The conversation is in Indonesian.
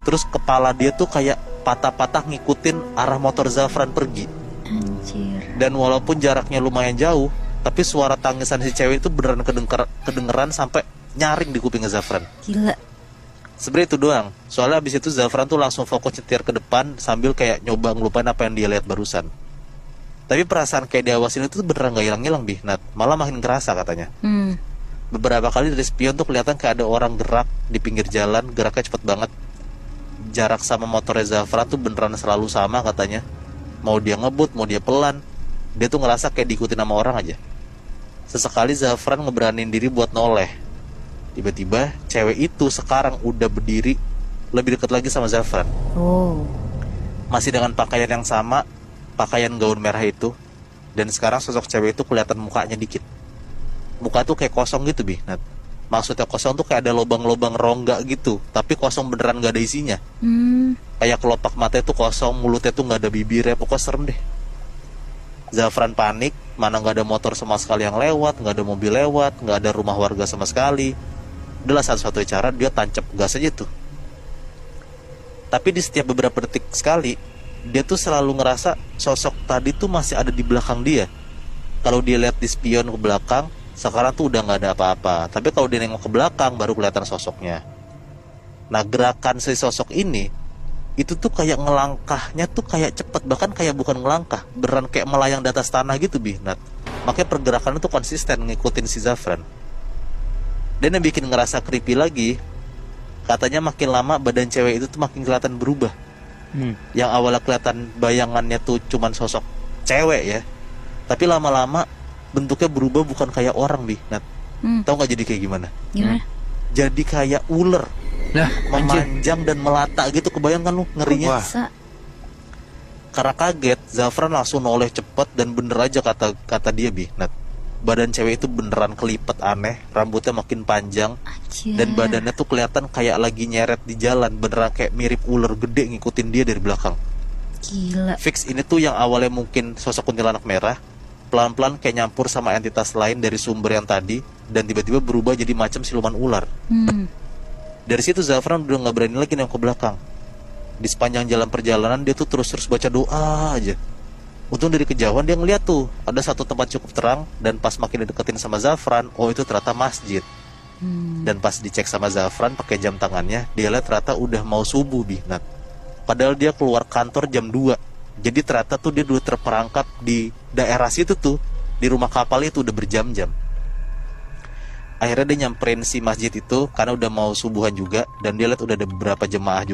Terus kepala dia tuh kayak patah-patah ngikutin arah motor Zafran pergi. Anjir. Dan walaupun jaraknya lumayan jauh, tapi suara tangisan si cewek itu beneran kedengeran sampai nyaring di kuping Zafran. Gila. Sebenarnya itu doang. Soalnya abis itu Zafran tuh langsung fokus nyetir ke depan sambil kayak nyoba ngelupain apa yang dia lihat barusan. Tapi perasaan kayak diawasin itu beneran gak hilang-hilang, Nat. Malah makin kerasa katanya. Beberapa kali dari spion tuh kelihatan kayak ada orang gerak di pinggir jalan, geraknya cepet banget. Jarak sama motornya Zafran tuh beneran selalu sama katanya. Mau dia ngebut, mau dia pelan, dia tuh ngerasa kayak diikutin sama orang aja. Sesekali Zafran ngeberanin diri buat noleh. Tiba-tiba cewek itu sekarang udah berdiri lebih dekat lagi sama Zafran. Oh. Masih dengan pakaian yang sama, pakaian gaun merah itu. Dan sekarang sosok cewek itu kelihatan mukanya dikit. Muka tuh kayak kosong gitu, Nat. Maksudnya kosong tuh kayak ada lubang-lubang rongga gitu, tapi kosong beneran gak ada isinya. Kayak kelopak matanya tuh kosong, mulutnya tuh gak ada bibirnya, pokoknya serem deh. Zafran panik, mana gak ada motor sama sekali yang lewat, gak ada mobil lewat, gak ada rumah warga sama sekali. Adalah satu-satunya cara dia tancap gas aja tuh. Tapi di setiap beberapa detik sekali, dia tuh selalu ngerasa sosok tadi tuh masih ada di belakang dia. Kalau dia lihat di spion ke belakang, sekarang tuh udah gak ada apa-apa. Tapi kalau dia nengok ke belakang baru kelihatan sosoknya. Nah, gerakan si sosok ini itu tuh kayak ngelangkahnya tuh kayak cepet, bahkan kayak bukan ngelangkah, beneran kayak melayang di atas tanah gitu, Nat. Makanya pergerakannya tuh konsisten ngikutin si Zafran. Dan yang bikin ngerasa creepy lagi, katanya makin lama badan cewek itu tuh makin kelihatan berubah. Yang awalnya kelihatan bayangannya tuh cuman sosok cewek ya, tapi lama-lama bentuknya berubah bukan kayak orang, Nat. Tahu nggak jadi kayak gimana? Gimana? Jadi kayak ular. Lah, memanjang dan melata gitu, kebayangkan lu ngerinya. Bisa. Karena kaget, Zafran langsung noleh cepet dan bener aja kata dia, Nat. Badan cewek itu beneran kelipet aneh, rambutnya makin panjang. Anjir. Dan badannya tuh kelihatan kayak lagi nyeret di jalan, beneran kayak mirip ular gede ngikutin dia dari belakang. Gila. Fix ini tuh yang awalnya mungkin sosok kuntilanak merah, pelan-pelan kayak nyampur sama entitas lain dari sumber yang tadi, dan tiba-tiba berubah jadi macam siluman ular. Dari situ Zafran udah gak berani lagi nengok ke belakang. Di sepanjang jalan perjalanan dia tuh terus baca doa aja. Untung dari kejauhan dia ngeliat tuh ada satu tempat cukup terang, dan pas makin dideketin sama Zafran, oh itu ternyata masjid. Dan pas dicek sama Zafran pakai jam tangannya, dia lihat ternyata udah mau subuh, Nat. Padahal dia keluar kantor jam 2. Jadi ternyata tuh dia dulu terperangkap di daerah situ tuh, di rumah kapal itu udah berjam-jam. Akhirnya dia nyamperin si masjid itu karena udah mau subuhan juga, dan dia lihat udah ada beberapa jemaah juga.